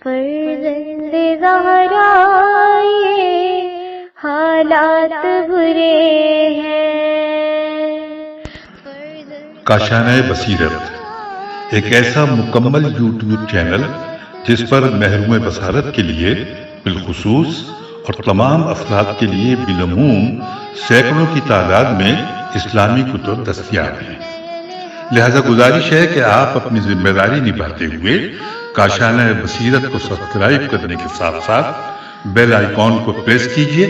فرزند زہرا یہ حالات برے ہیں۔ کاشانۂ بصیرت ایک ایسا مکمل یوٹیوب چینل جس پر محروم بصارت کے لیے بالخصوص اور تمام افراد کے لیے بالعموم سینکڑوں کی تعداد میں اسلامی کتب دستیاب ہیں۔ لہذا گزارش ہے کہ آپ اپنی ذمہ داری نبھاتے ہوئے کاشانۂ بصیرت کو سبسکرائب کرنے کے ساتھ ساتھ بیل آئیکن کو پریس کیجیے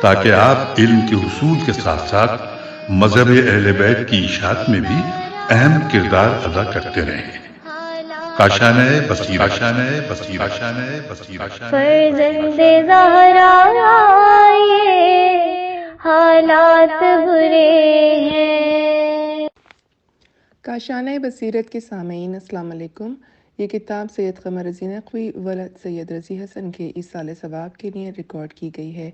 تاکہ آپ علم کے حصول کے ساتھ ساتھ مذہب اہل بیت کی اشاعت میں بھی اہم کردار ادا کرتے رہیں۔ کاشانۂ بصیرت، کاشانۂ بصیرت، کاشانۂ بصیرت۔ فرزند زہرا یہ حالات برے ہیں۔ کاشانۂ بصیرت کے سامعین السلام علیکم۔ یہ کتاب سید قمر رضی نقوی ولد سید رضی حسن کے ایصال ثواب کے لیے ریکارڈ کی گئی ہے۔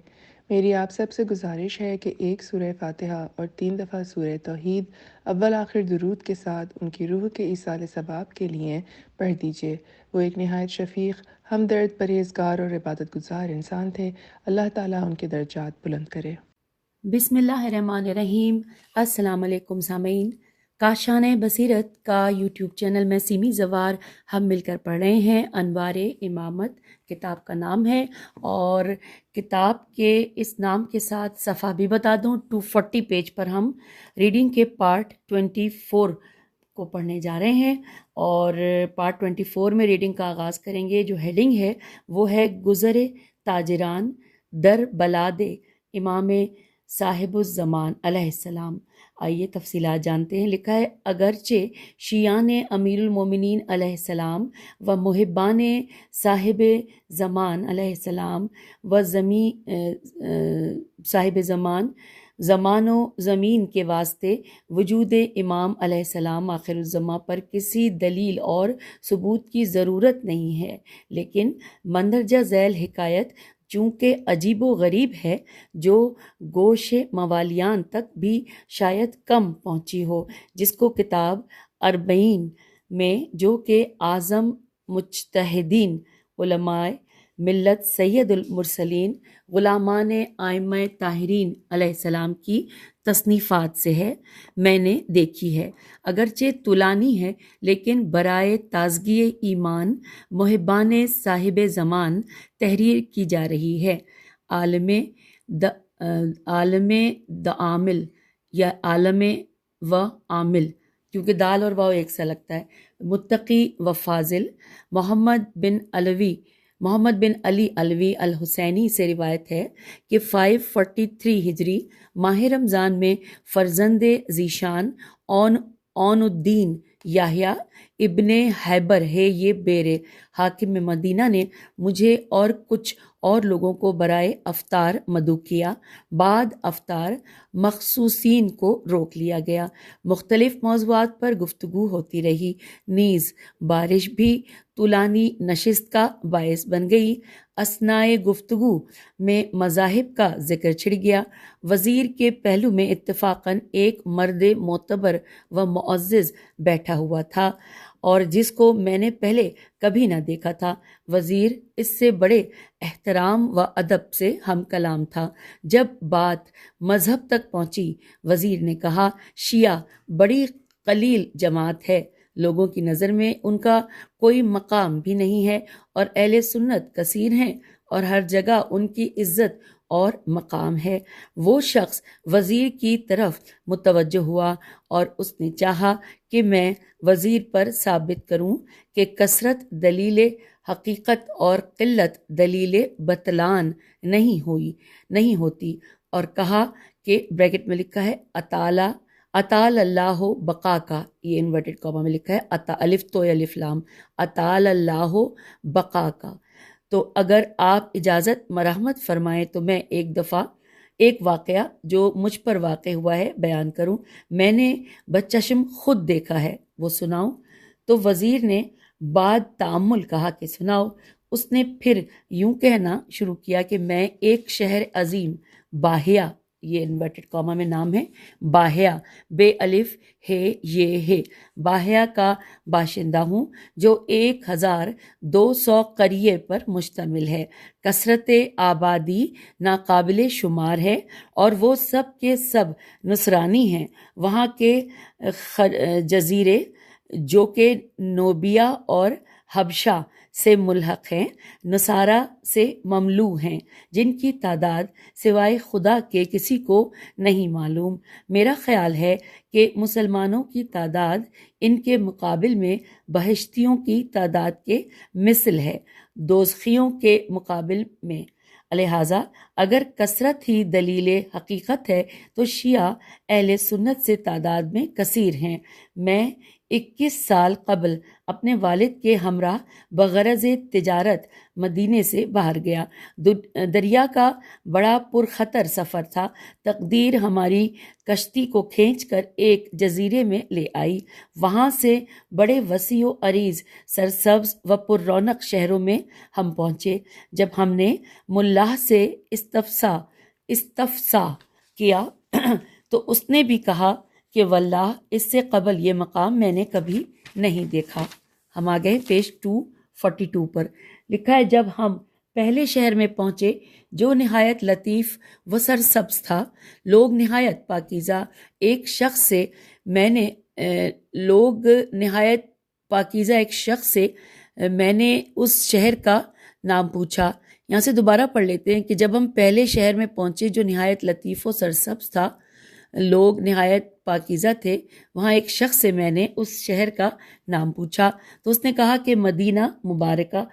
میری آپ سب سے گزارش ہے کہ ایک سورہ فاتحہ اور 3 دفعہ سورہ توحید اول آخر درود کے ساتھ ان کی روح کے ایصال ثواب کے لیے پڑھ دیجیے۔ وہ ایک نہایت شفیق، ہمدرد، پرہیزگار اور عبادت گزار انسان تھے۔ اللہ تعالیٰ ان کے درجات بلند کرے۔ بسم اللہ الرحمن الرحیم۔ السلام علیکم سامعین، کاشانۂ بصیرت کا یوٹیوب چینل میں سیمی زوار ہم مل کر پڑھ رہے ہیں۔ انوار امامت کتاب کا نام ہے، اور کتاب کے اس نام کے ساتھ صفحہ بھی بتا دوں، 240 پیج پر ہم ریڈنگ کے پارٹ 24 کو پڑھنے جا رہے ہیں، اور پارٹ 24 میں ریڈنگ کا آغاز کریں گے۔ جو ہیڈنگ ہے وہ ہے گزرے تاجران در بلاد امام صاحب الزمان علیہ السلام۔ آئیے تفصیلات جانتے ہیں۔ لکھا ہے اگرچہ شیعان امیر المومنین علیہ السلام و محبان صاحب زمان علیہ السلام و صاحب زمان و زمین کے واسطے وجود امام علیہ السلام آخر الزماں پر کسی دلیل اور ثبوت کی ضرورت نہیں ہے، لیکن مندرجہ ذیل حکایت چونکہ عجیب و غریب ہے، جو گوش موالیان تک بھی شاید کم پہنچی ہو، جس کو کتاب اربعین میں، جو کہ اعظم مجتہدین علماء ملت سید المرسلین غلامان ائمہ طاہرین علیہ السلام کی تصنیفات سے ہے، میں نے دیکھی ہے۔ اگرچہ طولانی ہے، لیکن برائے تازگی ایمان محبان صاحب زمان تحریر کی جا رہی ہے۔ عالم عامل یا عالم و عامل، کیونکہ دال اور واو ایک سا لگتا ہے، متقی و فاضل محمد بن علی علوی الحسینی سے روایت ہے کہ 543 ہجری ماہ رمضان میں فرزند ذیشان اون الدین یحییٰ ابن حیبر ہے یہ بیر حاکم مدینہ نے مجھے اور کچھ اور لوگوں کو برائے افطار مدعو کیا۔ بعد افطار مخصوصین کو روک لیا گیا، مختلف موضوعات پر گفتگو ہوتی رہی، نیز بارش بھی طولانی نشست کا باعث بن گئی۔ اثنائے گفتگو میں مذاہب کا ذکر چھڑ گیا۔ وزیر کے پہلو میں اتفاقاً ایک مرد معتبر و معزز بیٹھا ہوا تھا، اور جس کو میں نے پہلے کبھی نہ دیکھا تھا۔ وزیر اس سے بڑے احترام و ادب سے ہم کلام تھا۔ جب بات مذہب تک پہنچی، وزیر نے کہا، شیعہ بڑی قلیل جماعت ہے، لوگوں کی نظر میں ان کا کوئی مقام بھی نہیں ہے، اور اہل سنت کثیر ہیں اور ہر جگہ ان کی عزت اور مقام ہے۔ وہ شخص وزیر کی طرف متوجہ ہوا، اور اس نے چاہا کہ میں وزیر پر ثابت کروں کہ کثرت دلیل حقیقت اور قلت دلیل بطلان نہیں ہوتی، اور کہا کہ بریکٹ میں لکھا ہے اطال اللہ بقا کا، یہ انورٹڈ کاما میں لکھا ہے الف تو الف لام، اطال اللہ بقا کا۔ تو اگر آپ اجازت مرحمت فرمائیں تو میں ایک واقعہ جو مجھ پر واقع ہوا ہے بیان کروں۔ میں نے بچشم خود دیکھا ہے، وہ سناؤں؟ تو وزیر نے بعد تأمل کہا کہ سناؤ۔ اس نے پھر یوں کہنا شروع کیا کہ میں ایک شہر عظیم باہیا یہ انورٹڈ کاما میں نام ہے، باہیا بے الف ہے یہ ہے، باہیا کا باشندہ ہوں جو 1200 قریے پر مشتمل ہے، کثرت آبادی ناقابل شمار ہے اور وہ سب کے سب نصرانی ہیں۔ وہاں کے جزیرے جو کہ نوبیا اور حبشہ سے ملحق ہیں نصارہ سے مملوء ہیں، جن کی تعداد سوائے خدا کے کسی کو نہیں معلوم۔ میرا خیال ہے کہ مسلمانوں کی تعداد ان کے مقابل میں بہشتیوں کی تعداد کے مثل ہے، دوزخیوں کے مقابل میں۔ لہٰذا اگر کثرت ہی دلیل حقیقت ہے تو شیعہ اہل سنت سے تعداد میں کثیر ہیں۔ میں 21 سال قبل اپنے والد کے ہمراہ بغرض تجارت مدینے سے باہر گیا۔ دریا کا بڑا پرخطر سفر تھا۔ تقدیر ہماری کشتی کو کھینچ کر ایک جزیرے میں لے آئی۔ وہاں سے بڑے وسیع و عریض سرسبز و پر رونق شہروں میں ہم پہنچے۔ جب ہم نے ملاح سے استفسا کیا تو اس نے بھی کہا کہ واللہ اس سے قبل یہ مقام میں نے کبھی نہیں دیکھا۔ ہم آ گئے پیج 242 پر، لکھا ہے جب ہم پہلے شہر میں پہنچے جو نہایت لطیف و سرسبز تھا، لوگ نہایت پاکیزہ، ایک شخص سے میں نے اس شہر کا نام پوچھا۔ یہاں سے دوبارہ پڑھ لیتے ہیں کہ جب ہم پہلے شہر میں پہنچے جو نہایت لطیف و سرسبز تھا، لوگ نہایت پاکیزہ تھے، وہاں ایک شخص سے میں نے اس شہر کا نام پوچھا تو اس نے کہا کہ مدینہ مبارکہ۔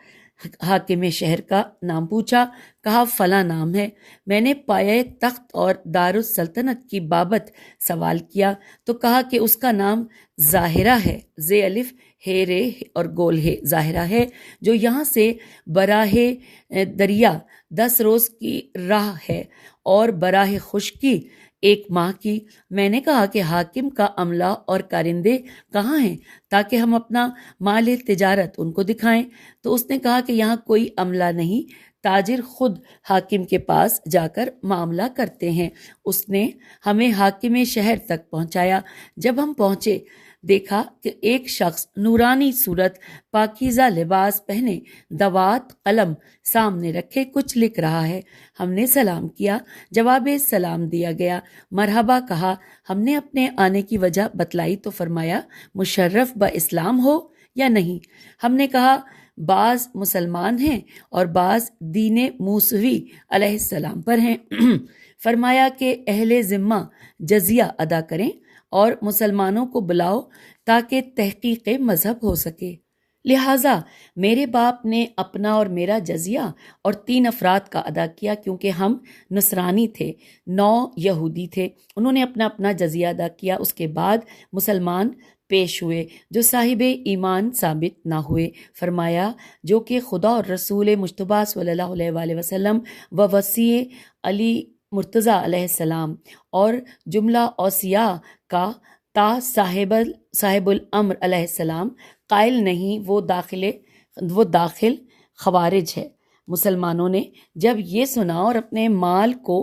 حاکم شہر کا نام پوچھا، کہا فلاں نام ہے۔ میں نے پایہ تخت اور دارالسلطنت کی بابت سوال کیا تو کہا کہ اس کا نام ظاہرہ ہے، زے الف ہے رے اور گول ہے، ظاہرہ ہے، جو یہاں سے براہ دریا 10 روز کی راہ ہے اور براہ خشکی 1 ماہ کی۔ میں نے کہا کہ حاکم کا عملہ اور کارندے کہاں ہیں تاکہ ہم اپنا مال تجارت ان کو دکھائیں، تو اس نے کہا کہ یہاں کوئی عملہ نہیں، تاجر خود حاکم کے پاس جا کر معاملہ کرتے ہیں۔ اس نے ہمیں حاکم شہر تک پہنچایا۔ جب ہم پہنچے دیکھا کہ ایک شخص نورانی صورت، پاکیزہ لباس پہنے، دوات قلم سامنے رکھے کچھ لکھ رہا ہے۔ ہم نے سلام کیا، جواب سلام دیا گیا، مرحبا کہا۔ ہم نے اپنے آنے کی وجہ بتلائی تو فرمایا مشرف با اسلام ہو یا نہیں؟ ہم نے کہا بعض مسلمان ہیں اور بعض دین موسوی علیہ السلام پر ہیں۔ فرمایا کہ اہل ذمہ جزیہ ادا کریں اور مسلمانوں کو بلاؤ تاکہ تحقیق مذہب ہو سکے۔ لہٰذا میرے باپ نے اپنا اور میرا جزیہ اور 3 افراد کا ادا کیا، کیونکہ ہم نصرانی تھے، 9 یہودی تھے۔ انہوں نے اپنا اپنا جزیہ ادا کیا۔ اس کے بعد مسلمان پیش ہوئے جو صاحب ایمان ثابت نہ ہوئے۔ فرمایا جو کہ خدا اور رسول مجتبیٰ صلی اللہ علیہ وآلہ وسلم و وصی علی مرتضیٰ علیہ السلام اور جملہ اوصیاء کا تا صاحب الامر علیہ السلام قائل نہیں، وہ داخل خوارج ہے۔ مسلمانوں نے جب یہ سنا اور اپنے مال کو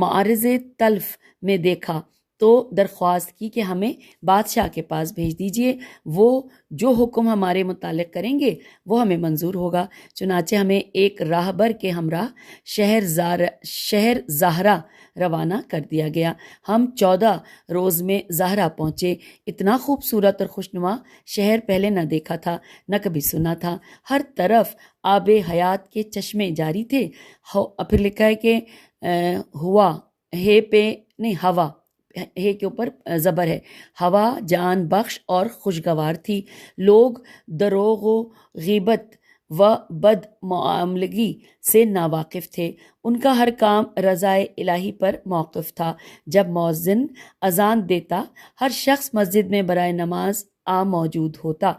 معرض تلف میں دیکھا تو درخواست کی کہ ہمیں بادشاہ کے پاس بھیج دیجئے، وہ جو حکم ہمارے متعلق کریں گے وہ ہمیں منظور ہوگا۔ چنانچہ ہمیں ایک راہبر کے ہمراہ شہر زاہرہ روانہ کر دیا گیا۔ ہم 14 روز میں زاہرہ پہنچے۔ اتنا خوبصورت اور خوشنما شہر پہلے نہ دیکھا تھا، نہ کبھی سنا تھا۔ ہر طرف آب حیات کے چشمے جاری تھے۔ پھر لکھا ہے کہ ہوا ہے کے اوپر زبر ہے، ہوا جان بخش اور خوشگوار تھی۔ لوگ دروغ و غیبت و بد معاملگی سے ناواقف تھے۔ ان کا ہر کام رضائے الہی پر موقف تھا۔ جب مؤذن اذان دیتا ہر شخص مسجد میں برائے نماز موجود ہوتا،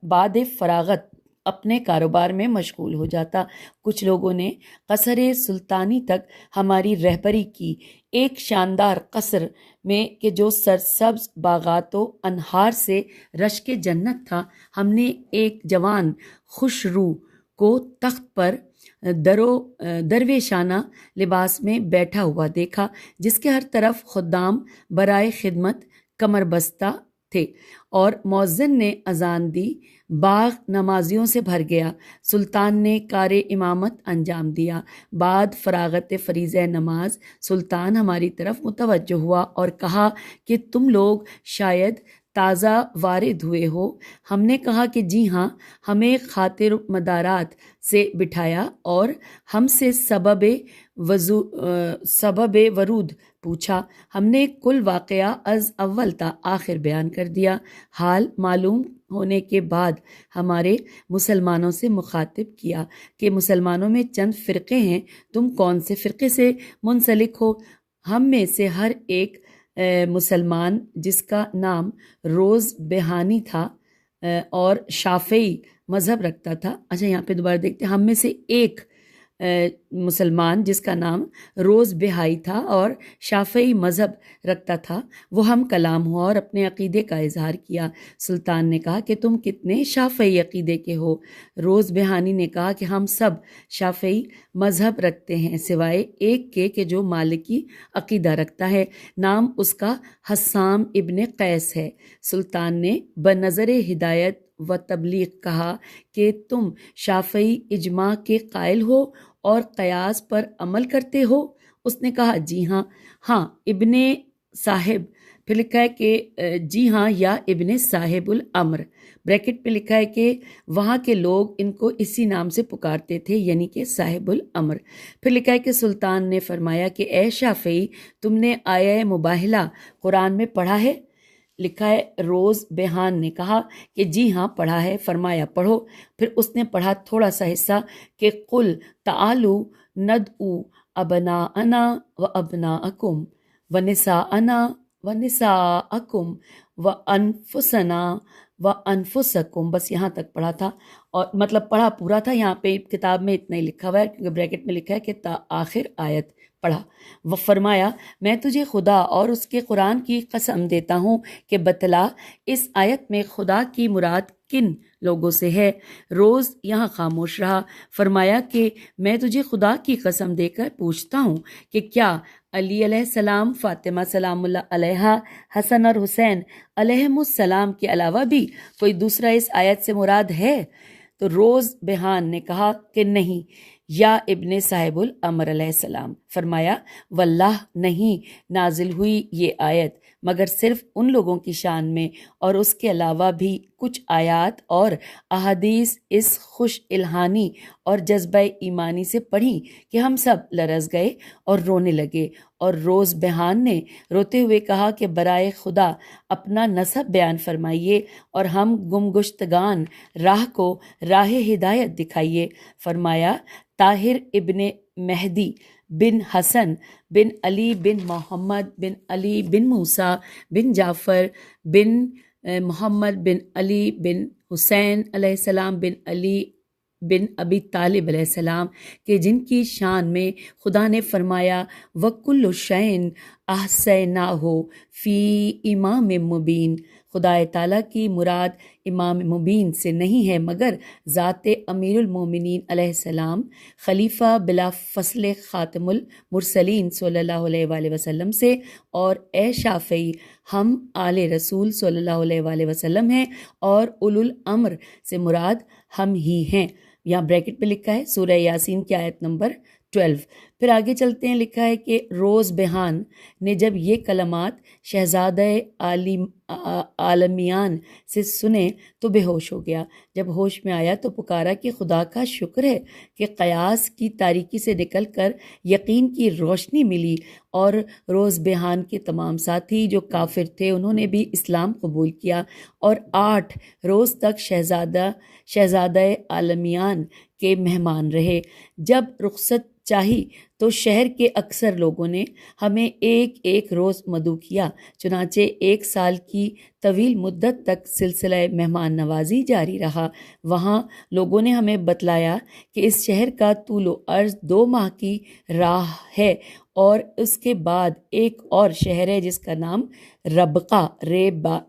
بعد فراغت اپنے کاروبار میں مشغول ہو جاتا۔ کچھ لوگوں نے قصر سلطانی تک ہماری رہبری کی۔ ایک شاندار قصر میں کہ جو سرسبز باغات و انہار سے رشک جنت تھا، ہم نے ایک جوان خوش روح کو تخت پر درویشانہ لباس میں بیٹھا ہوا دیکھا، جس کے ہر طرف خدام برائے خدمت کمر بستہ تھے، اور مؤذن نے اذان دی، باغ نمازیوں سے بھر گیا۔ سلطان نے کار امامت انجام دیا۔ بعد فراغت فریضہ نماز سلطان ہماری طرف متوجہ ہوا اور کہا کہ تم لوگ شاید تازہ وارد ہوئے ہو۔ ہم نے کہا کہ جی ہاں۔ ہمیں خاطر مدارات سے بٹھایا اور ہم سے سبب ورود پوچھا۔ ہم نے کل واقعہ از اول تا آخر بیان کر دیا۔ حال معلوم ہونے کے بعد ہمارے مسلمانوں سے مخاطب کیا کہ مسلمانوں میں چند فرقے ہیں، تم کون سے فرقے سے منسلک ہو؟ ہم میں سے ہر ایک مسلمان جس کا نام روز بہانی تھا اور شافعی مذہب رکھتا تھا، اچھا یہاں پہ دوبارہ دیکھتے ہیں، ہم میں سے ایک مسلمان جس کا نام روز بہائی تھا اور شافعی مذہب رکھتا تھا، وہ ہم کلام ہوا اور اپنے عقیدے کا اظہار کیا۔ سلطان نے کہا کہ تم کتنے شافعی عقیدے کے ہو؟ روز بہانی نے کہا کہ ہم سب شافعی مذہب رکھتے ہیں سوائے ایک کے کہ جو مالکی عقیدہ رکھتا ہے، نام اس کا حسام ابن قیس ہے۔ سلطان نے بنظر ہدایت و تبلیغ کہا کہ تم شافعی اجماع کے قائل ہو اور قیاس پر عمل کرتے ہو؟ اس نے کہا جی ہاں۔ ہاں ابن صاحب، پھر لکھا ہے کہ جی ہاں یا ابن صاحب الامر، بریکٹ پہ لکھا ہے کہ وہاں کے لوگ ان کو اسی نام سے پکارتے تھے، یعنی کہ صاحب الامر۔ پھر لکھا ہے کہ سلطان نے فرمایا کہ اے شافعی، تم نے آیہ مباہلہ قرآن میں پڑھا ہے؟ لکھا ہے روز بہان نے کہا کہ جی ہاں پڑھا ہے۔ فرمایا پڑھو۔ پھر اس نے پڑھا تھوڑا سا حصہ کہ قل تعالوا ندعو ابناءنا و ابناءکم و نساءنا و نساءکم و انفسنا و انفسکم، بس یہاں تک پڑھا تھا، اور مطلب پڑھا پورا تھا۔ یہاں پہ کتاب میں اتنا ہی لکھا ہوا ہے کیونکہ بریکٹ میں لکھا ہے کہ تا آخر آیت پڑھا۔ وہ فرمایا میں تجھے خدا اور اس کے قرآن کی قسم دیتا ہوں کہ بتلا اس آیت میں خدا کی مراد کن لوگوں سے ہے؟ روز یہاں خاموش رہا۔ فرمایا کہ میں تجھے خدا کی قسم دے کر پوچھتا ہوں کہ کیا علی علیہ السلام، فاطمہ سلام اللہ علیہا، حسن اور حسین علیہم السلام کے علاوہ بھی کوئی دوسرا اس آیت سے مراد ہے؟ تو روز بہان نے کہا کہ نہیں یا ابن صاحب الامر علیہ السلام۔ فرمایا واللہ نہیں نازل ہوئی یہ آیت مگر صرف ان لوگوں کی شان میں، اور اس کے علاوہ بھی کچھ آیات اور احادیث اس خوش الہانی اور جذبہ ایمانی سے پڑھی کہ ہم سب لرز گئے اور رونے لگے۔ اور روز بہان نے روتے ہوئے کہا کہ برائے خدا اپنا نسب بیان فرمائیے اور ہم گمگشتگان راہ کو راہ ہدایت دکھائیے۔ فرمایا طاہر ابن مہدی بن حسن بن علی بن محمد بن علی بن موسیٰ بن جعفر بن محمد بن علی بن حسین علیہ السلام بن علی بن ابی طالب علیہ السلام کہ جن کی شان میں خدا نے فرمایا وَكُلُّ شَيْءٍ أَحْصَيْنَاهُ فِي امام مبین۔ خدا تعالیٰ کی مراد امام مبین سے نہیں ہے مگر ذات امیر المومنین علیہ السلام خلیفہ بلا فصل خاتم المرسلین صلی اللہ علیہ وآلہ وسلم سے، اور اے شافعی ہم آل رسول صلی اللہ علیہ وآلہ وسلم ہیں، اور اولو الامر سے مراد ہم ہی ہیں۔ یہاں بریکٹ پہ لکھا ہے سورہ یاسین کی آیت نمبر 12۔ پھر آگے چلتے ہیں، لکھا ہے کہ روز بہان نے جب یہ کلمات شہزادہ عالمیان سے سنے تو بے ہوش ہو گیا۔ جب ہوش میں آیا تو پکارا کہ خدا کا شکر ہے کہ قیاس کی تاریکی سے نکل کر یقین کی روشنی ملی، اور روز بہان کے تمام ساتھی جو کافر تھے انہوں نے بھی اسلام قبول کیا، اور 8 روز تک شہزادہ عالمیان کے مہمان رہے۔ جب رخصت چاہی تو شہر کے اکثر لوگوں نے ہمیں ایک ایک روز مدعو کیا، چنانچہ 1 سال کی طویل مدت تک سلسلہ مہمان نوازی جاری رہا۔ وہاں لوگوں نے ہمیں بتلایا کہ اس شہر کا طول و عرض 2 ماہ کی راہ ہے، اور اس کے بعد ایک اور شہر ہے جس کا نام ربقہ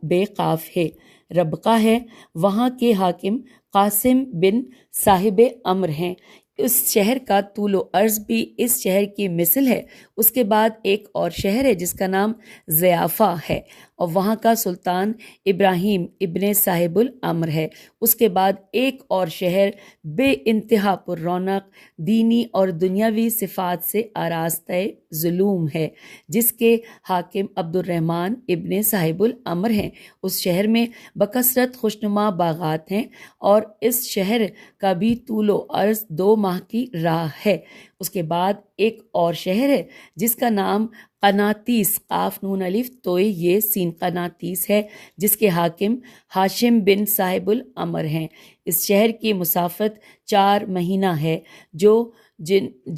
بے قاف ہے، ربقہ ہے۔ وہاں کے حاکم قاسم بن صاحب امر ہیں۔ اس شہر کا طول و عرض بھی اس شہر کی مثل ہے۔ اس کے بعد ایک اور شہر ہے جس کا نام ضیافہ ہے، اور وہاں کا سلطان ابراہیم ابن صاحب الامر ہے۔ اس کے بعد ایک اور شہر بے انتہا پر رونق دینی اور دنیاوی صفات سے آراستہ ظلوم ہے، جس کے حاکم عبد الرحمن ابن صاحب الامر ہیں۔ اس شہر میں بکثرت خوشنما باغات ہیں، اور اس شہر کا بھی طول و عرض 2 ماہ کی راہ ہے۔ اس کے بعد ایک اور شہر ہے جس کا نام قناطیس قاف نون الف توئے یہ سین قناطیس ہے، جس کے حاکم ہاشم بن صاحب الامر ہیں۔ اس شہر کی مسافت 4 مہینہ ہے، جو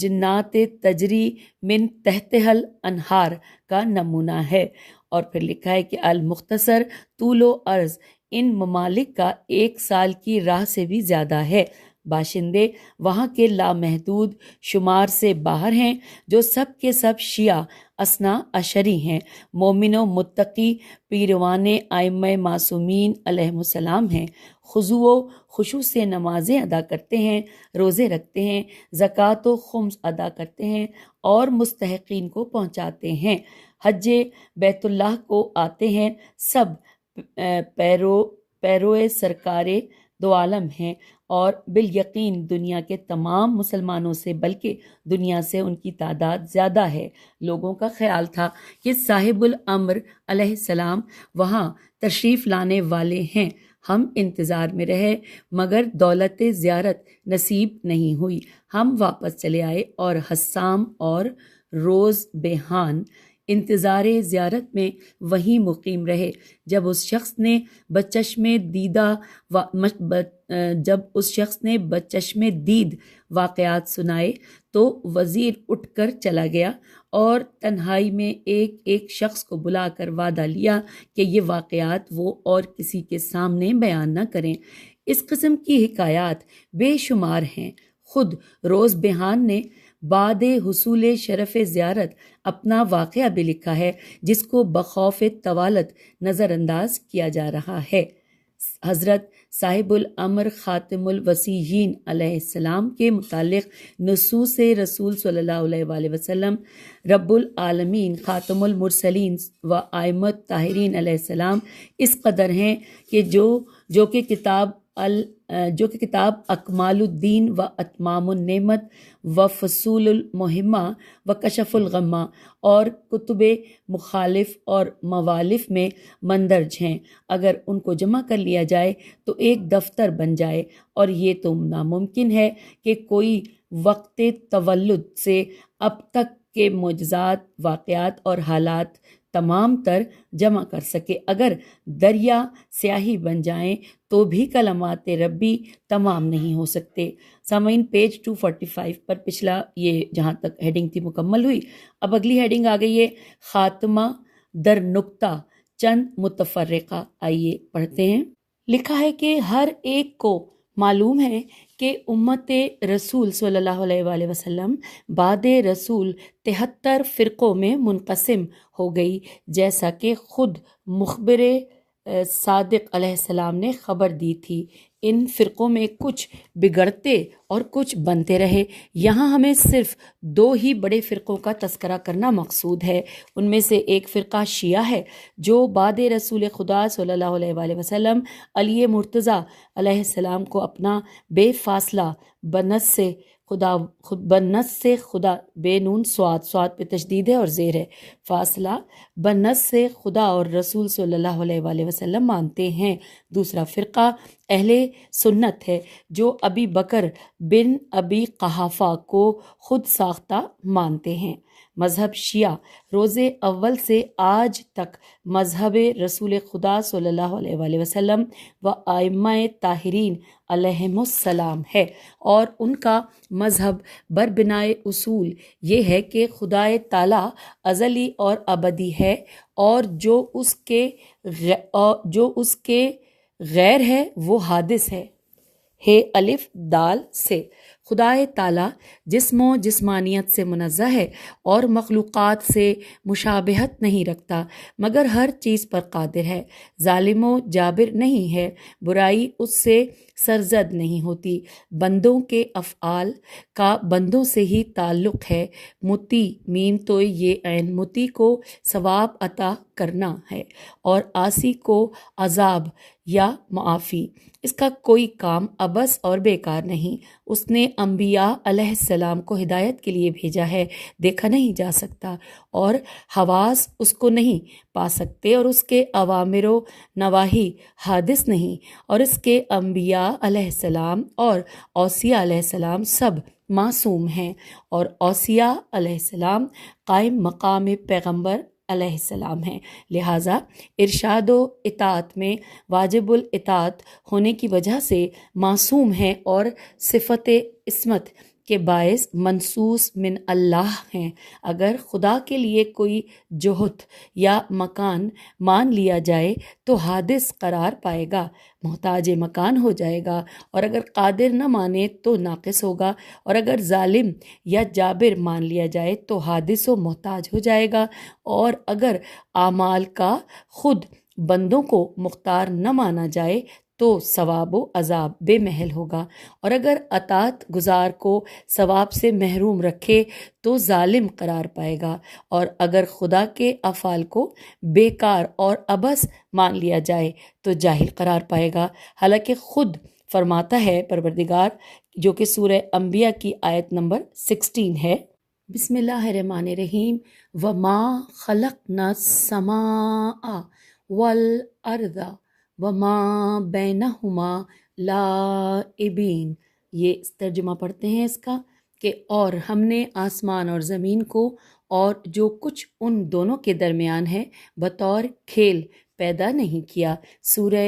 جنات تجری من تحتہل انہار کا نمونہ ہے۔ اور پھر لکھا ہے کہ المختصر طول و عرض ان ممالک کا 1 سال کی راہ سے بھی زیادہ ہے۔ باشندے وہاں کے لامحدود شمار سے باہر ہیں، جو سب کے سب شیعہ اثنا عشری ہیں، مومن و متقی پیروان ائمہ معصومین علیہم السلام ہیں، خضوع و خشوع سے نمازیں ادا کرتے ہیں، روزے رکھتے ہیں، زکوٰۃ و خمس ادا کرتے ہیں، اور مستحقین کو پہنچاتے ہیں، حج بیت اللہ کو آتے ہیں، سب پیروئے سرکار دو عالم ہیں، اور بالیقین دنیا کے تمام مسلمانوں سے بلکہ دنیا سے ان کی تعداد زیادہ ہے۔ لوگوں کا خیال تھا کہ صاحب الامر علیہ السلام وہاں تشریف لانے والے ہیں۔ ہم انتظار میں رہے، مگر دولت زیارت نصیب نہیں ہوئی۔ ہم واپس چلے آئے اور حسام اور روز بہان انتظار زیارت میں وہیں مقیم رہے۔ جب اس شخص نے بچشم دید واقعات سنائے تو وزیر اٹھ کر چلا گیا اور تنہائی میں ایک ایک شخص کو بلا کر وعدہ لیا کہ یہ واقعات وہ اور کسی کے سامنے بیان نہ کریں۔ اس قسم کی حکایات بے شمار ہیں۔ خود روز بہان نے بعد حصول شرف زیارت اپنا واقعہ بھی لکھا ہے، جس کو بخوف طوالت نظر انداز کیا جا رہا ہے۔ حضرت صاحب الامر خاتم الوصیین علیہ السلام کے متعلق نصوص رسول صلی اللہ علیہ وآلہ وسلم، رب العالمین، خاتم المرسلین و ائمۃ طاہرین علیہ السلام اس قدر ہیں کہ جو کہ کتاب اکمال الدین و اتمام النعمت و فصول المہمہ و کشف الغمہ اور کتب مخالف اور موالف میں مندرج ہیں۔ اگر ان کو جمع کر لیا جائے تو ایک دفتر بن جائے، اور یہ تو ناممکن ہے کہ کوئی وقت تولد سے اب تک کے معجزات، واقعات اور حالات تمام تر جمع کر سکے۔ اگر دریا سیاہی بن جائیں تو بھی کلمات ربی تمام نہیں ہو سکتے۔ سامعین، پیج 245 پر پچھلا یہ جہاں تک ہیڈنگ تھی مکمل ہوئی۔ اب اگلی ہیڈنگ آ گئی ہے خاتمہ در نقطہ چند متفرقہ۔ آئیے پڑھتے ہیں۔ لکھا ہے کہ ہر ایک کو معلوم ہے کہ امت رسول صلی اللہ علیہ وآلہ وسلم بعد رسول 73 فرقوں میں منقسم ہو گئی، جیسا کہ خود مخبر صادق علیہ السلام نے خبر دی تھی۔ ان فرقوں میں کچھ بگڑتے اور کچھ بنتے رہے۔ یہاں ہمیں صرف 2 ہی بڑے فرقوں کا تذکرہ کرنا مقصود ہے۔ ان میں سے ایک فرقہ شیعہ ہے، جو بعد رسول خدا صلی اللہ علیہ وآلہ وسلم علی مرتضیٰ علیہ السلام کو اپنا بے فاصلہ بنص سے خدا، بے نون سواد پہ تشدید ہے اور زیر ہے، فاصلہ بنص سے خدا اور رسول صلی اللہ علیہ وآلہ وسلم مانتے ہیں۔ دوسرا فرقہ اہل سنت ہے، جو ابی بکر بن ابی قحافہ کو خود ساختہ مانتے ہیں۔ مذہب شیعہ روز اول سے آج تک مذہب رسول خدا صلی اللہ علیہ وآلہ وسلم و ائمہ طاہرین علیہم السلام ہے، اور ان کا مذہب بربنائے اصول یہ ہے کہ خدا تعالی ازلی اور ابدی ہے، اور جو اس کے غیر ہے وہ حادث ہے۔ الف دال سے خدا تعالی جسم و جسمانیت سے منزہ ہے اور مخلوقات سے مشابہت نہیں رکھتا، مگر ہر چیز پر قادر ہے، ظالم و جابر نہیں ہے، برائی اس سے سرزد نہیں ہوتی۔ بندوں کے افعال کا بندوں سے ہی تعلق ہے۔ متی میم تو یہ عین متی کو ثواب عطا کرنا ہے اور عاصی کو عذاب یا معافی۔ اس کا کوئی کام عبث اور بیکار نہیں۔ اس نے انبیاء علیہ السلام کو ہدایت کے لیے بھیجا ہے، دیکھا نہیں جا سکتا اور حواس اس کو نہیں پا سکتے، اور اس کے اوامر و نواہی حادث نہیں، اور اس کے انبیاء علیہ السلام اور اوصیاء علیہ السلام سب معصوم ہیں، اور اوصیاء علیہ السلام قائم مقام پیغمبر علیہ السلام ہیں۔ لہٰذا ارشاد و اطاعت میں واجب الاطاعت ہونے کی وجہ سے معصوم ہیں اور صفت عصمت کے باعث منصوص من اللہ ہیں۔ اگر خدا کے لیے کوئی جہت یا مکان مان لیا جائے تو حادث قرار پائے گا، محتاج مکان ہو جائے گا، اور اگر قادر نہ مانے تو ناقص ہوگا، اور اگر ظالم یا جابر مان لیا جائے تو حادث و محتاج ہو جائے گا، اور اگر اعمال کا خود بندوں کو مختار نہ مانا جائے تو ثواب و عذاب بے محل ہوگا، اور اگر اطاعت گزار کو ثواب سے محروم رکھے تو ظالم قرار پائے گا، اور اگر خدا کے افعال کو بیکار اور عبث مان لیا جائے تو جاہل قرار پائے گا۔ حالانکہ خود فرماتا ہے پروردگار، جو کہ سورہ انبیاء کی آیت نمبر 16 ہے، بسم اللہ الرحمن الرحیم، وما خلقنا السماء والارض وما بینہما لاعبین۔ یہ ترجمہ پڑھتے ہیں اس کا کہ اور ہم نے آسمان اور زمین کو اور جو کچھ ان دونوں کے درمیان ہے بطور کھیل پیدا نہیں کیا۔ سورہ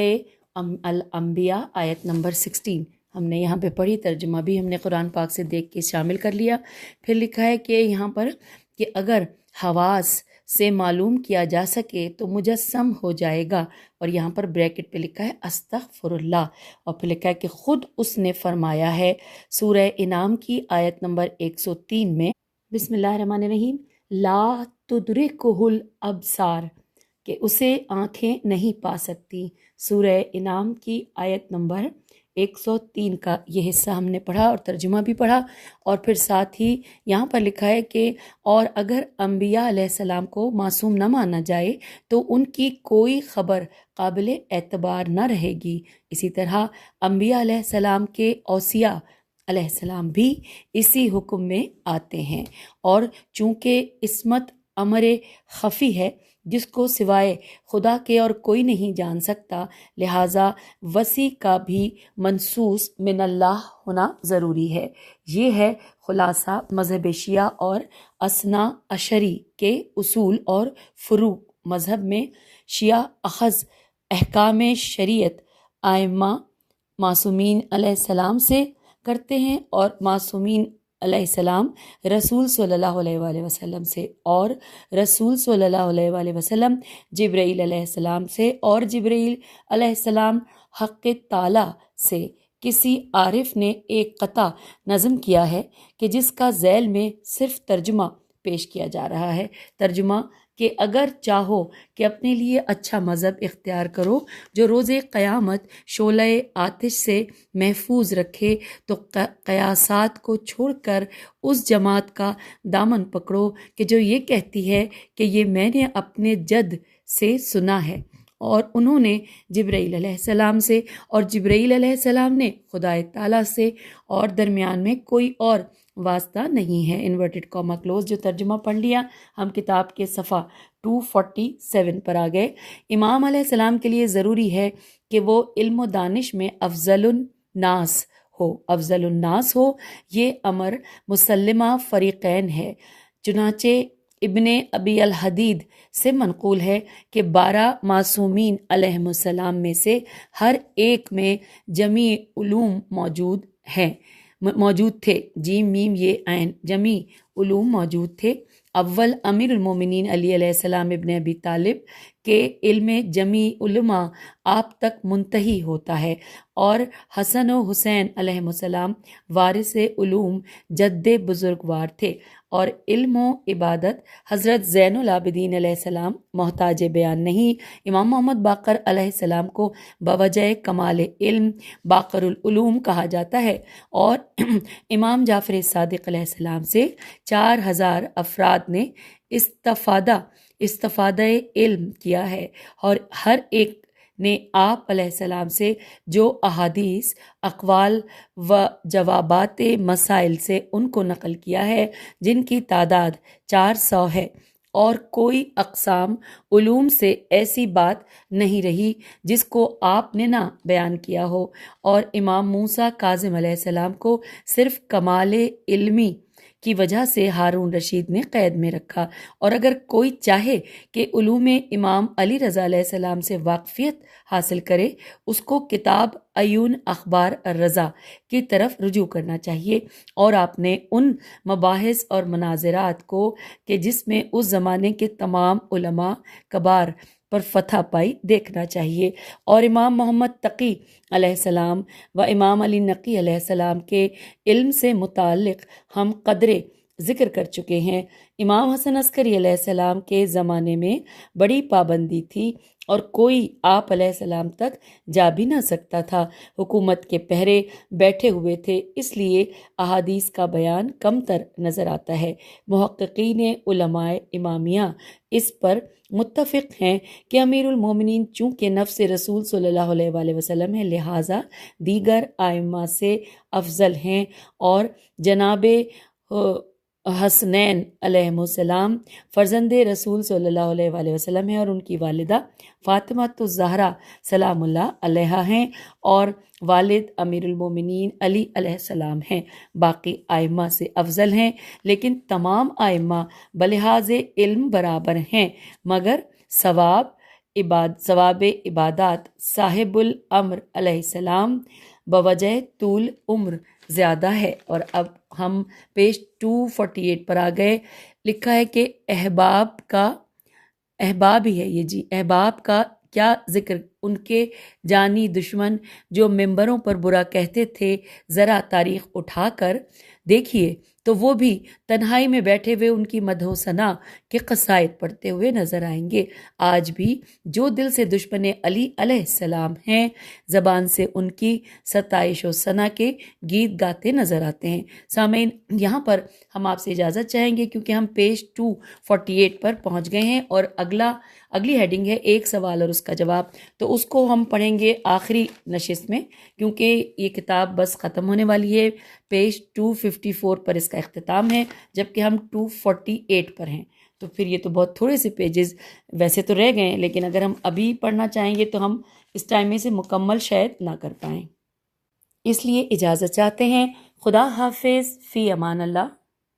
الانبیاء آیت نمبر 16 ہم نے یہاں پہ پڑھی، ترجمہ بھی ہم نے قرآن پاک سے دیکھ کے شامل کر لیا۔ پھر لکھا ہے کہ یہاں پر کہ اگر حواس سے معلوم کیا جا سکے تو مجسم ہو جائے گا، اور یہاں پر بریکٹ پہ لکھا ہے استغفر اللہ، اور پھر لکھا ہے کہ خود اس نے فرمایا ہے سورہ انعام کی آیت نمبر 103 میں، بسم اللہ الرحمن الرحیم، لا تدرکہ الابصار، کہ اسے آنکھیں نہیں پا سکتی۔ سورہ انعام کی آیت نمبر 103 کا یہ حصہ ہم نے پڑھا اور ترجمہ بھی پڑھا، اور پھر ساتھ ہی یہاں پر لکھا ہے کہ اور اگر انبیاء علیہ السلام کو معصوم نہ مانا جائے تو ان کی کوئی خبر قابل اعتبار نہ رہے گی۔ اسی طرح انبیاء علیہ السلام کے اوصیاء علیہ السلام بھی اسی حکم میں آتے ہیں، اور چونکہ عصمت امر خفی ہے جس کو سوائے خدا کے اور کوئی نہیں جان سکتا، لہٰذا وسیع کا بھی منصوص من اللہ ہونا ضروری ہے۔ یہ ہے خلاصہ مذہب شیعہ اور اثنا عشری کے اصول اور فروع۔ مذہب میں شیعہ اخذ احکام شریعت ائمہ معصومین علیہ السلام سے کرتے ہیں، اور معصومین علیہ السلام رسول صلی اللہ علیہ وآلہ وسلم سے، اور رسول صلی اللہ علیہ وآلہ وسلم جبرائیل علیہ السلام سے، اور جبرائیل علیہ السلام حق تعالی سے۔ کسی عارف نے ایک قطع نظم کیا ہے کہ جس کا ذیل میں صرف ترجمہ پیش کیا جا رہا ہے۔ ترجمہ کہ اگر چاہو کہ اپنے لیے اچھا مذہب اختیار کرو جو روز قیامت شعلہ آتش سے محفوظ رکھے تو قیاسات کو چھوڑ کر اس جماعت کا دامن پکڑو کہ جو یہ کہتی ہے کہ یہ میں نے اپنے جد سے سنا ہے، اور انہوں نے جبرائیل علیہ السلام سے، اور جبرائیل علیہ السلام نے خدا تعالیٰ سے، اور درمیان میں کوئی اور واسطہ نہیں ہے۔ انورٹڈ کاما کلوز جو ترجمہ پڑھ لیا۔ ہم کتاب کے صفحہ 247 پر آ گئے۔ امام علیہ السلام کے لیے ضروری ہے کہ وہ علم و دانش میں افضل الناس ہو، یہ امر مسلمہ فریقین ہے۔ چنانچہ ابن ابی الحدید سے منقول ہے کہ 12 معصومین علیہم السلام میں سے ہر ایک میں جمیع علوم موجود تھے، جیم میم یہ عین، جمیع علوم موجود تھے۔ اول امیر المومنین علی علیہ السلام ابن ابی طالب کہ علم جمی علماء آپ تک منتہی ہوتا ہے، اور حسن و حسین علیہ السلام وارث علوم جد بزرگوار تھے، اور علم و عبادت حضرت زین العابدین علیہ السلام محتاج بیان نہیں۔ امام محمد باقر علیہ السلام کو بوجہ کمال علم باقر العلوم کہا جاتا ہے، اور امام جعفر صادق علیہ السلام سے 4000 افراد نے استفادہ علم کیا ہے، اور ہر ایک نے آپ علیہ السلام سے جو احادیث، اقوال و جوابات مسائل سے ان کو نقل کیا ہے، جن کی تعداد 400 ہے، اور کوئی اقسام علوم سے ایسی بات نہیں رہی جس کو آپ نے نہ بیان کیا ہو، اور امام موسیٰ کاظم علیہ السلام کو صرف کمال علمی کی وجہ سے ہارون رشید نے قید میں رکھا، اور اگر کوئی چاہے کہ علوم امام علی رضا علیہ السلام سے واقفیت حاصل کرے، اس کو کتاب عیون اخبار الرضا کی طرف رجوع کرنا چاہیے، اور آپ نے ان مباحث اور مناظرات کو کہ جس میں اس زمانے کے تمام علماء کبار پر فتح پائی دیکھنا چاہیے، اور امام محمد تقی علیہ السلام و امام علی نقی علیہ السلام کے علم سے متعلق ہم قدرے ذکر کر چکے ہیں۔ امام حسن عسکری علیہ السلام کے زمانے میں بڑی پابندی تھی، اور کوئی آپ علیہ السلام تک جا بھی نہ سکتا تھا، حکومت کے پہرے بیٹھے ہوئے تھے، اس لیے احادیث کا بیان کم تر نظر آتا ہے۔ محققین علماء امامیہ اس پر متفق ہیں کہ امیر المومنین چونکہ نفس رسول صلی اللہ علیہ وآلہ وسلم ہے، لہٰذا دیگر ائمہ سے افضل ہیں، اور جناب حسنین علیہ السلام فرزند رسول صلی اللہ علیہ وآلہ وسلم ہیں، اور ان کی والدہ فاطمہ الزہرا سلام اللہ علیہا ہیں، اور والد امیر المومنین علی علیہ السلام ہیں۔ باقی ائمہ سے افضل ہیں، لیکن تمام ائمہ بلحاظ علم برابر ہیں، مگر ثواب عبادات صاحب الامر علیہ السلام بوجہ طول عمر زیادہ ہے۔ اور اب ہم پیج 248 پر آ گئے۔ لکھا ہے کہ احباب ہی ہے یہ جی، احباب کا کیا ذکر، ان کے جانی دشمن جو ممبروں پر برا کہتے تھے، ذرا تاریخ اٹھا کر دیکھیے تو وہ بھی تنہائی میں بیٹھے ہوئے ان کی مدح و ثنا کے قصائد پڑھتے ہوئے نظر آئیں گے۔ آج بھی جو دل سے دشمن علی علیہ السلام ہیں، زبان سے ان کی ستائش و ثنا کے گیت گاتے نظر آتے ہیں۔ سامعین، یہاں پر ہم آپ سے اجازت چاہیں گے کیونکہ ہم پیج 248 پر پہنچ گئے ہیں، اور اگلی ہیڈنگ ہے ایک سوال اور اس کا جواب، تو اس کو ہم پڑھیں گے آخری نشست میں، کیونکہ یہ کتاب بس ختم ہونے والی ہے۔ پیج 254 پر اس کا اختتام ہے، جبکہ ہم 248 پر ہیں، تو پھر یہ تو بہت تھوڑے سے پیجز ویسے تو رہ گئے ہیں، لیکن اگر ہم ابھی پڑھنا چاہیں گے تو ہم اس ٹائم میں سے مکمل شاید نہ کر پائیں، اس لیے اجازت چاہتے ہیں۔ خدا حافظ، فی امان اللہ۔